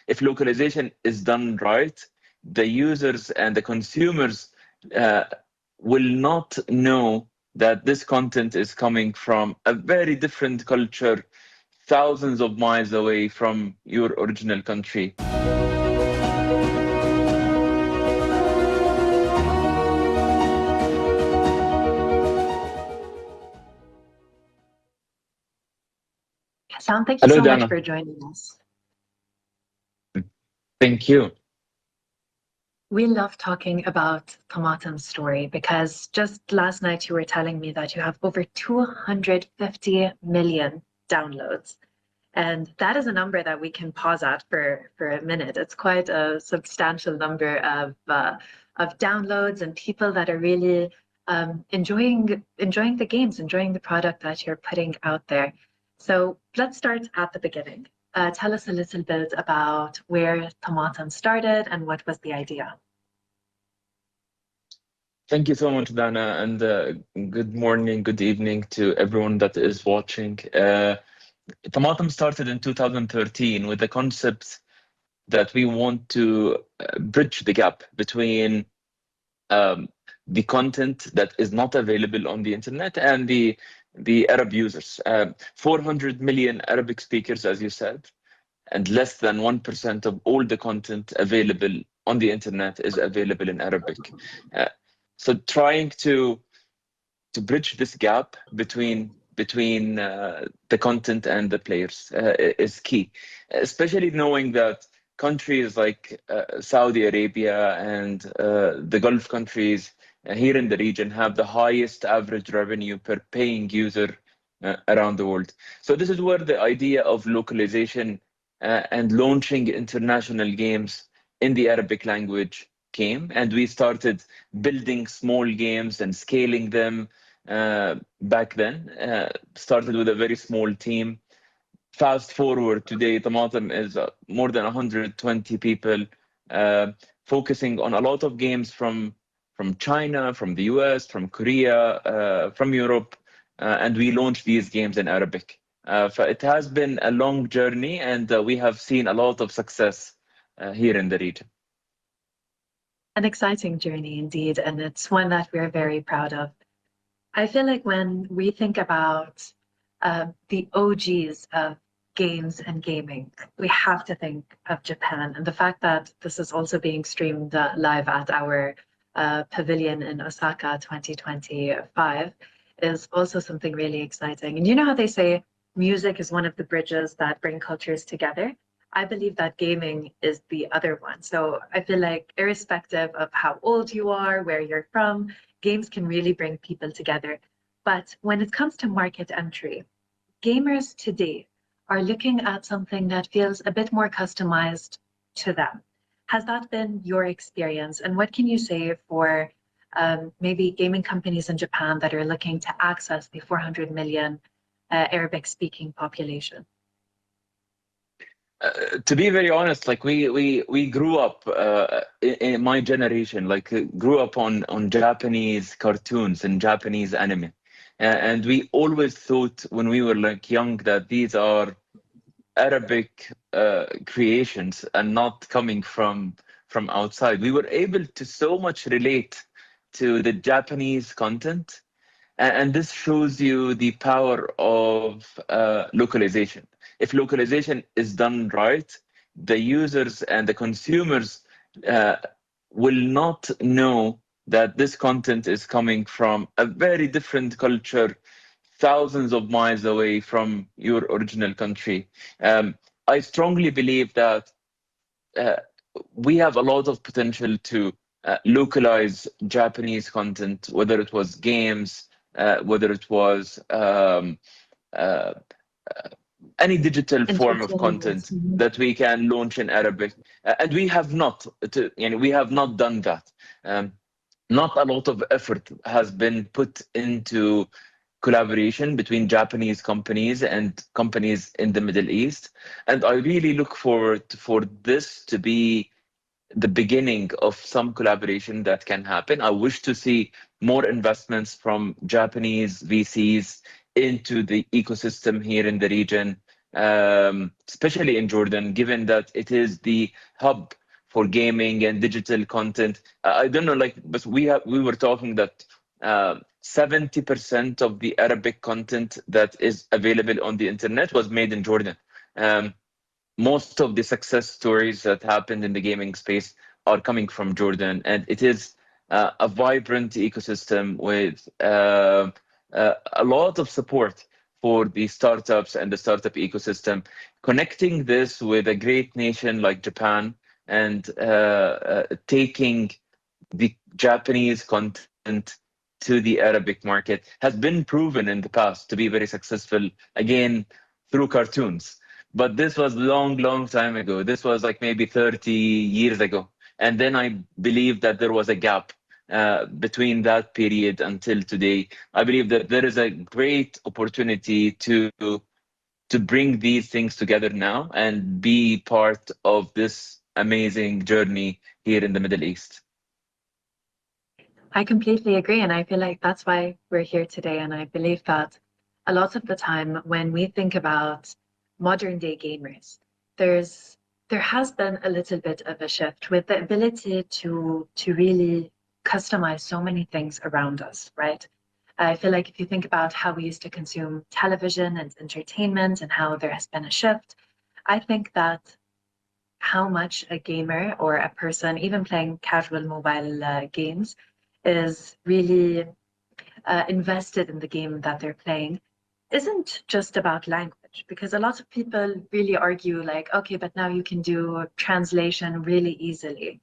If localization is done right, the users and the consumers uh, will not know that this content is coming from a very different culture, thousands of miles away from your original country. Hassan, thank you Hello, so much Dana. for joining us. Thank you. We love talking about Tamatem's story because just last night you were telling me that you have over 250 million downloads. And that is a number that we can pause at for a minute. It's quite a substantial number of downloads and people that are really enjoying the games, enjoying the product that you're putting out there. So let's start at the beginning. Tell us a little bit about where Tamatem started and what was the idea. Thank you so much, Dana, and good morning, good evening to everyone that is watching. Tamatem started in 2013 with the concept that we want to bridge the gap between um, the content that is not available on the internet and the Arab users. 400 million Arabic speakers, as you said, and less than 1% of all the content available on the internet is available in Arabic. Uh, so trying to bridge this gap between the content and the players is key, especially knowing that countries like Saudi Arabia and the Gulf countries here in the region have the highest average revenue per paying user around the world. So this is where the idea of localization and launching international games in the Arabic language came, and we started building small games and scaling them back then. Started with a very small team. Fast forward today, Tamatem is more than 120 people, uh, focusing on a lot of games from China, from the US, from Korea, from Europe, and we launched these games in Arabic. So it has been a long journey, and we have seen a lot of success here in the region. An exciting journey indeed, and it's one that we're very proud of. I feel like when we think about the OGs of games and gaming, we have to think of Japan. And the fact that this is also being streamed live at our pavilion in Osaka 2025 is also something really exciting. And you know how they say music is one of the bridges that bring cultures together? I believe that gaming is the other one. So I feel like, irrespective of how old you are, where you're from, games can really bring people together. But when it comes to market entry, gamers today are looking at something that feels a bit more customized to them. Has that been your experience? And what can you say for maybe gaming companies in Japan that are looking to access the 400 million Arabic speaking population? To be very honest, like we grew up in my generation, like grew up on Japanese cartoons and Japanese anime, and we always thought when we were like young that these are Arabic creations and not coming from outside. We were able to so much relate to the Japanese content, and this shows you the power of localization. If localization is done right, the users and the consumers uh, will not know that this content is coming from a very different culture, thousands of miles away from your original country. I strongly believe that uh, we have a lot of potential to localize Japanese content, whether it was games, whether it was uh, any digital form of Entertainment. content that we can launch in Arabic. And we have not, we have not done that. Um, not a lot of effort has been put into collaboration between Japanese companies and companies in the Middle East. And I really look forward for this to be the beginning of some collaboration that can happen. I wish to see more investments from Japanese VCs into the ecosystem here in the region. especially in Jordan, given that it is the hub for gaming and digital content. I don't know, like, but we were talking that 70% of the Arabic content that is available on the internet was made in Jordan. Um, Most of the success stories that happened in the gaming space are coming from Jordan, and it is a vibrant ecosystem with a lot of support for the startups and the startup ecosystem. Connecting this with a great nation like Japan and taking the Japanese content to the Arabic market has been proven in the past to be very successful, again, through cartoons. But this was long, long time ago. This was like maybe 30 years ago. And then I believe that there was a gap between that period until today. I believe that there is a great opportunity to bring these things together now and be part of this amazing journey here in the Middle East. I completely agree. And I feel like that's why we're here today. And I believe that a lot of the time when we think about modern day gamers, there's there has been a little bit of a shift with the ability to really customize so many things around us, right? I feel like if you think about how we used to consume television and entertainment and how there has been a shift, I think that how much a gamer or a person, even playing casual mobile games, is really invested in the game that they're playing isn't just about language, because a lot of people really argue, like, okay, but now you can do translation really easily.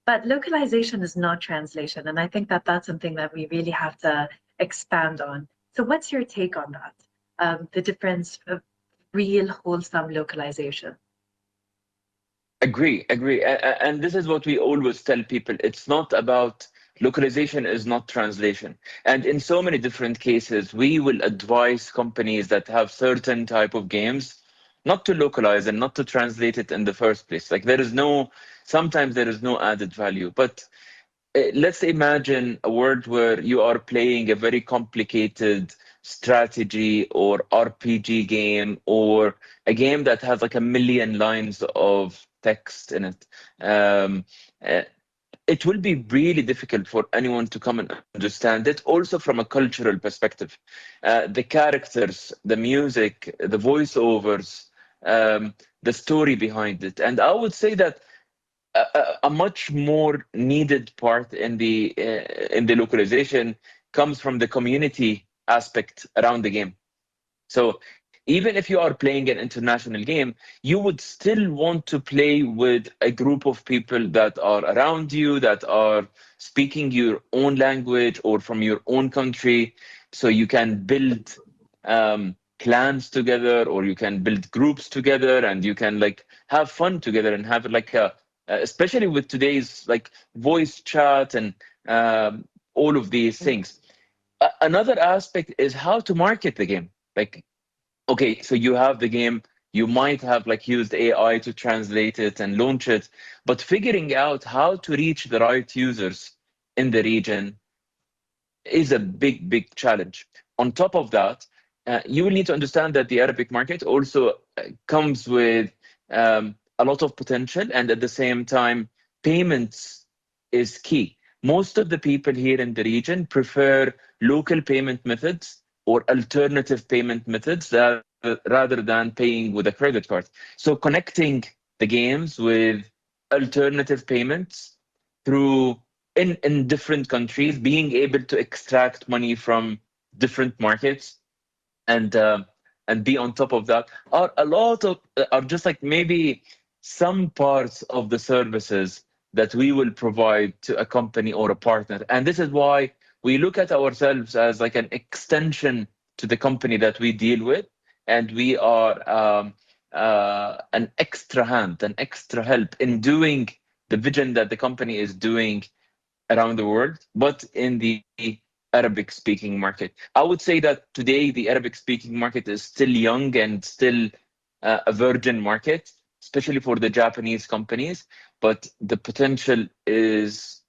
But localization is not translation. And I think that that's something that we really have to expand on. So, what's your take on that? The difference of real, wholesome localization? Agree, agree. And this is what we always tell people. It's not about localization is not translation. And in so many different cases, we will advise companies that have certain type of games not to localize and not to translate it in the first place. Like sometimes there is no added value. But let's imagine a world where you are playing a very complicated strategy or RPG game or a game that has like a million lines of text in it. Um, uh, it will be really difficult for anyone to come and understand it, also from a cultural perspective. The characters, the music, the voiceovers, the story behind it. And I would say that a much more needed part in the localization comes from the community aspect around the game. So even if you are playing an international game, you would still want to play with a group of people that are around you, that are speaking your own language or from your own country, so you can build clans together, or you can build groups together, and you can like have fun together and have like especially with today's like voice chat and all of these things. Another aspect is how to market the game. Like, okay, so you have the game, you might have like used AI to translate it and launch it, but figuring out how to reach the right users in the region is a big, big challenge. On top of that, you will need to understand that the Arabic market also comes with a lot of potential, and at the same time, payments is key. Most of the people here in the region prefer local payment methods or alternative payment methods rather than paying with a credit card. So connecting the games with alternative payments through in different countries, being able to extract money from different markets and be on top of that are a lot of are just like maybe some parts of the services that we will provide to a company or a partner. And this is why we look at ourselves as like an extension to the company that we deal with, and we are an extra hand, an extra help in doing the vision that the company is doing around the world, but in the Arabic speaking market. I would say that today the Arabic speaking market is still young and still a virgin market, especially for the Japanese companies, but the potential is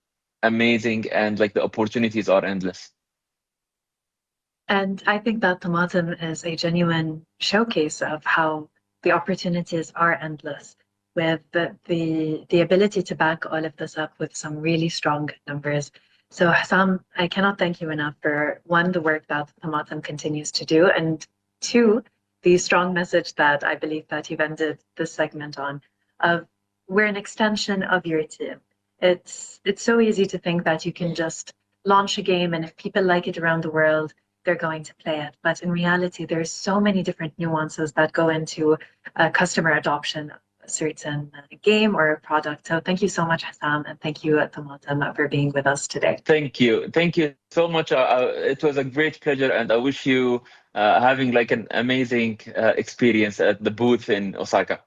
amazing and like the opportunities are endless. And I think that Tamatem is a genuine showcase of how the opportunities are endless with the ability to back all of this up with some really strong numbers. So Hassam, I cannot thank you enough for one, the work that Tamatem continues to do, and two, the strong message that I believe that you've ended this segment on of we're an extension of your team. It's so easy to think that you can just launch a game and if people like it around the world, they're going to play it. But in reality, there's so many different nuances that go into customer adoption of a certain game or a product. So thank you so much, Hassam, and thank you, Tamatem, for being with us today. Thank you so much. It was a great pleasure, and I wish you having like an amazing experience at the booth in Osaka.